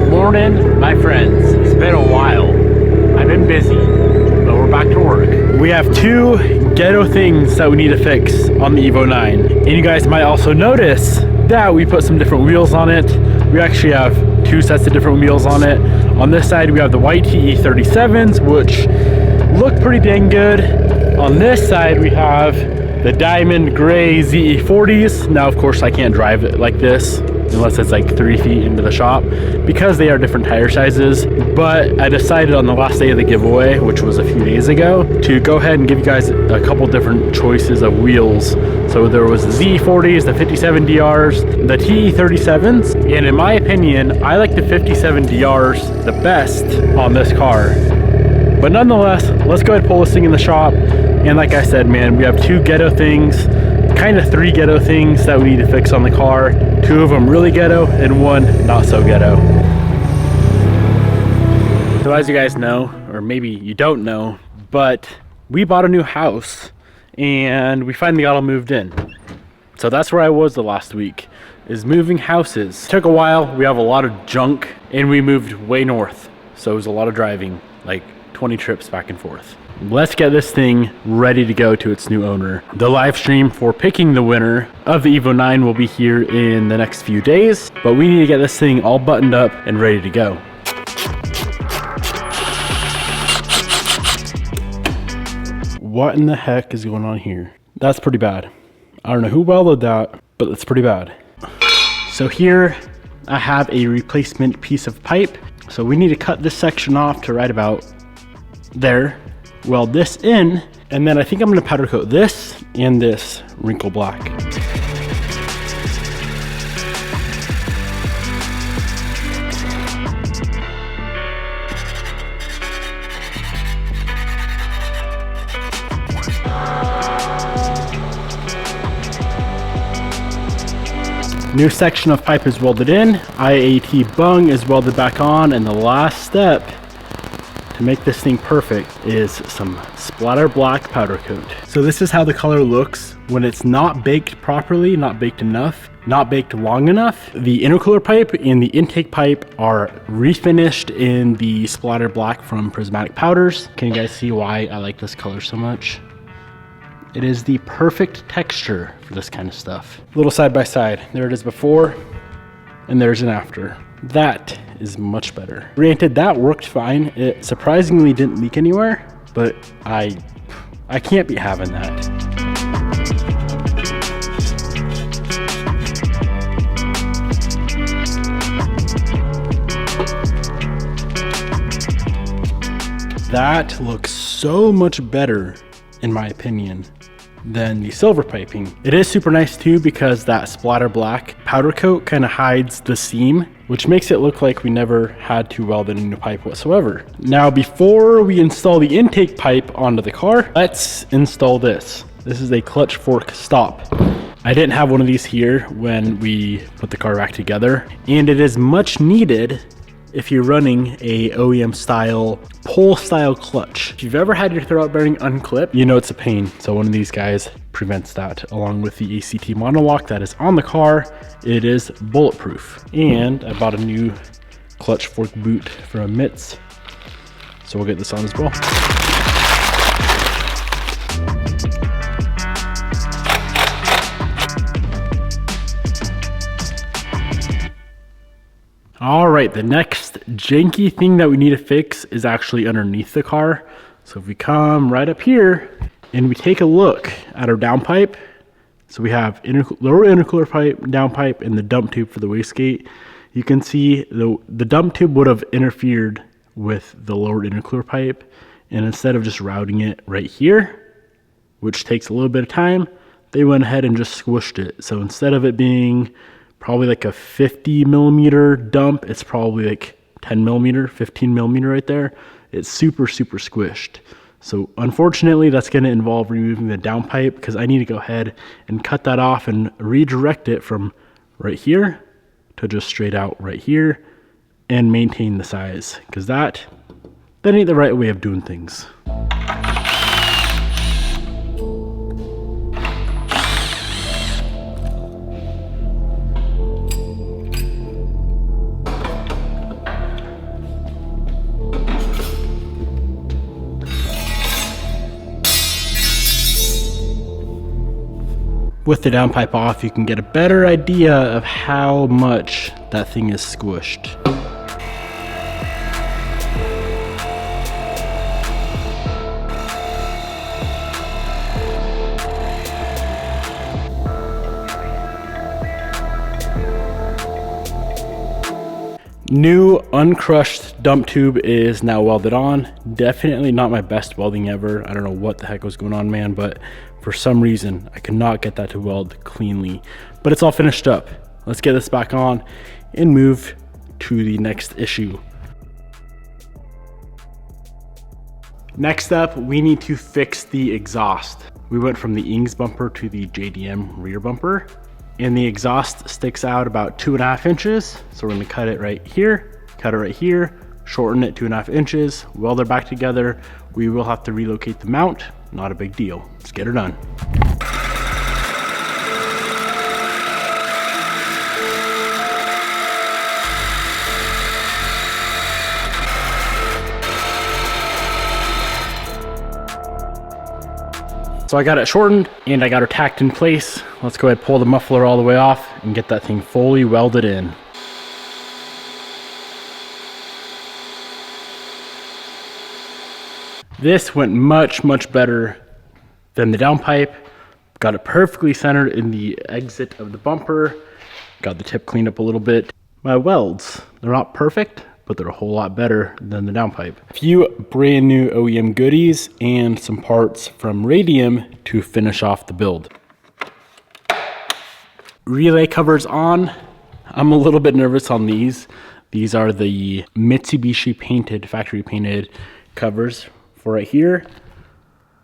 Morning, my friends. It's been a while. I've been busy, but we're back to work. We have two ghetto things that we need to fix on the Evo 9. And you guys might also notice that we put some different wheels on it. We actually have two sets of different wheels on it. On this side, we have the white TE37s, which look pretty dang good. On this side, we have the diamond gray ZE40s. Now, of course, I can't drive it like this unless it's like 3 feet into the shop because they are different tire sizes. But I decided on the last day of the giveaway, which was a few days ago, to go ahead and give you guys a couple different choices of wheels. So there was the ZE40s, the 57DRs, the TE37s, and in my opinion, I like the 57DRs the best on this car. But nonetheless, let's go ahead and pull this thing in the shop. And like I said, man, we have two ghetto things, kind of three ghetto things that we need to fix on the car. Two of them really ghetto and one not so ghetto. So as you guys know, or maybe you don't know, but we bought a new house and we finally got all moved in. So that's where I was the last week, is moving houses. It took a while. We have a lot of junk and we moved way north. So it was a lot of driving, like 20 trips back and forth. Let's get this thing ready to go to its new owner. The live stream for picking the winner of the Evo 9 will be here in the next few days, but we need to get this thing all buttoned up and ready to go. What in the heck is going on here? That's pretty bad. I don't know who welded that, but it's pretty bad. So here I have a replacement piece of pipe. So we need to cut this section off to right about there. Weld this in, and then I think I'm going to powder coat this and this wrinkle black. New section of pipe is welded in, IAT bung is welded back on, and the last step to make this thing perfect is some splatter black powder coat. So this is how the color looks when it's not baked properly, not baked enough, not baked long enough. The intercooler pipe and the intake pipe are refinished in the splatter black from Prismatic powders. Can you guys see why I like this color so much? It is the perfect texture for this kind of stuff. A little side by side. There it is before and there's an after. That is much better. Granted, that worked fine. It surprisingly didn't leak anywhere, but I can't be having that. That looks so much better, in my opinion, than the silver piping. It is super nice too because that splatter black powder coat kind of hides the seam, which makes it look like we never had to weld in a new pipe whatsoever. Now, before we install the intake pipe onto the car, let's install this. This is a clutch fork stop. I didn't have one of these here when we put the car back together, and it is much needed if you're running a OEM style, pole style clutch. If you've ever had your throwout bearing unclipped, you know it's a pain. So one of these guys prevents that, along with the ACT monolock that is on the car. It is bulletproof. And I bought a new clutch fork boot from Mitts. So we'll get this on as well. All right, the next janky thing that we need to fix is actually underneath the car. So if we come right up here and we take a look at our downpipe, so we have lower intercooler pipe, downpipe, and the dump tube for the wastegate. You can see the dump tube would have interfered with the lower intercooler pipe, and instead of just routing it right here, which takes a little bit of time, they went ahead and just squished it. So instead of it being probably like a 50 millimeter dump, it's probably like 10 millimeter, 15 millimeter right there. It's super, super squished. So unfortunately, that's going to involve removing the downpipe because I need to go ahead and cut that off and redirect it from right here to just straight out right here and maintain the size, because that ain't the right way of doing things. With the downpipe off, you can get a better idea of how much that thing is squished. New uncrushed dump tube is now welded on. Definitely not my best welding ever. I don't know what the heck was going on, man, but for some reason I could not get that to weld cleanly. But it's all finished up. Let's get this back on and move to the next issue. Next up, we need to fix the exhaust. We went from the Ings bumper to the JDM rear bumper, and the exhaust sticks out about 2.5 inches. So we're gonna cut it right here, shorten it 2.5 inches, weld it back together. We will have to relocate the mount, not a big deal. Let's get her done. So I got it shortened and I got her tacked in place. Let's go ahead and pull the muffler all the way off and get that thing fully welded in. This went much better than the downpipe. Got it perfectly centered in the exit of the bumper. Got the tip cleaned up a little bit. My welds, they're not perfect, but they're a whole lot better than the downpipe. A few brand new OEM goodies and some parts from Radium to finish off the build. Relay covers on. I'm a little bit nervous on these. These are the Mitsubishi painted, factory painted covers for right here.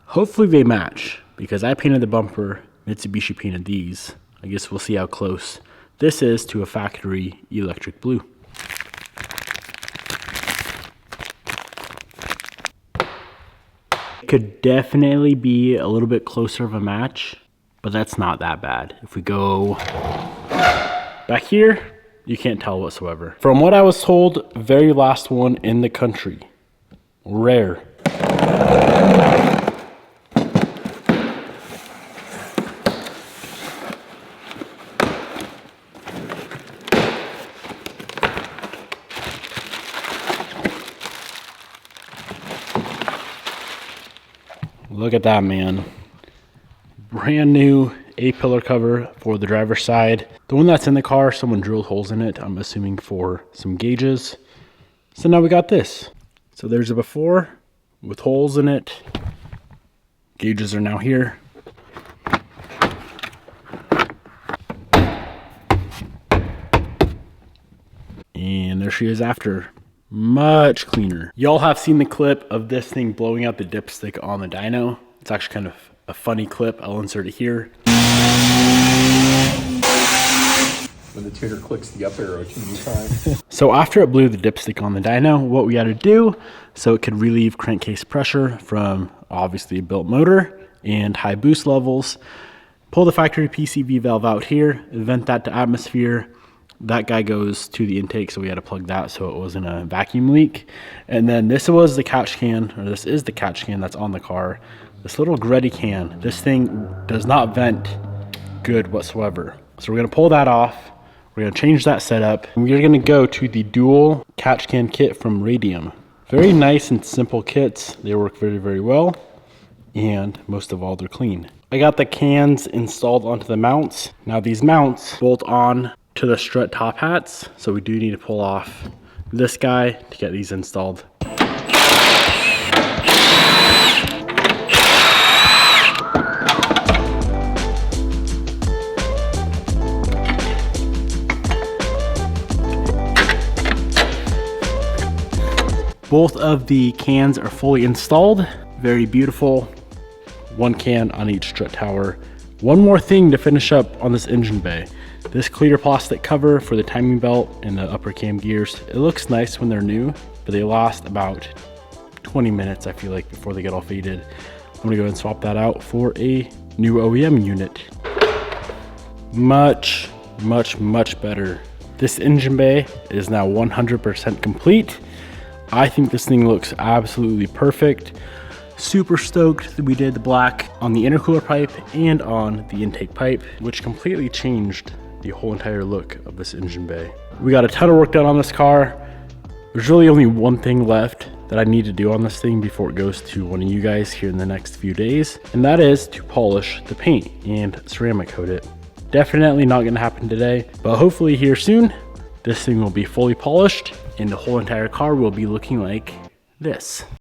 Hopefully they match because I painted the bumper, Mitsubishi painted these. I guess we'll see how close this is to a factory electric blue. Could definitely be a little bit closer of a match, but that's not that bad. If we go back here, you can't tell whatsoever. From what I was told, very last one in the country. Rare. Look at that, man. Brand new A-pillar cover for the driver's side. The one that's in the car, someone drilled holes in it, I'm assuming for some gauges. So now we got this. So there's a before with holes in it. Gauges are now here. And there she is after. Much cleaner. Y'all have seen the clip of this thing blowing out the dipstick on the dyno. It's actually kind of a funny clip. I'll insert it here. When the tuner clicks the up arrow 2 times. So after it blew the dipstick on the dyno, what we had to do so it could relieve crankcase pressure from obviously a built motor and high boost levels, pull the factory PCV valve out here, vent that to atmosphere. That guy goes to the intake, so we had to plug that so it wasn't a vacuum leak. And then this was the catch can, or this is the catch can that's on the car. This little Greddy can, this thing does not vent good whatsoever. So we're gonna pull that off. We're gonna change that setup. And we're gonna go to the dual catch can kit from Radium. Very nice and simple kits. They work very well. And most of all, they're clean. I got the cans installed onto the mounts. Now these mounts bolt on to the strut top hats, so we do need to pull off this guy to get these installed. Both of the cans are fully installed. Very beautiful. One can on each strut tower. One more thing to finish up on this engine bay. This clear plastic cover for the timing belt and the upper cam gears. It looks nice when they're new, but they last about 20 minutes, I feel like, before they get all faded. I'm gonna go ahead and swap that out for a new OEM unit. Much better. This engine bay is now 100% complete. I think this thing looks absolutely perfect. Super stoked that we did the black on the intercooler pipe and on the intake pipe, which completely changed the whole entire look of this engine bay. We got a ton of work done on this car. There's really only one thing left that I need to do on this thing before it goes to one of you guys here in the next few days, and that is to polish the paint and ceramic coat it. Definitely not gonna happen today, but hopefully here soon, this thing will be fully polished and the whole entire car will be looking like this.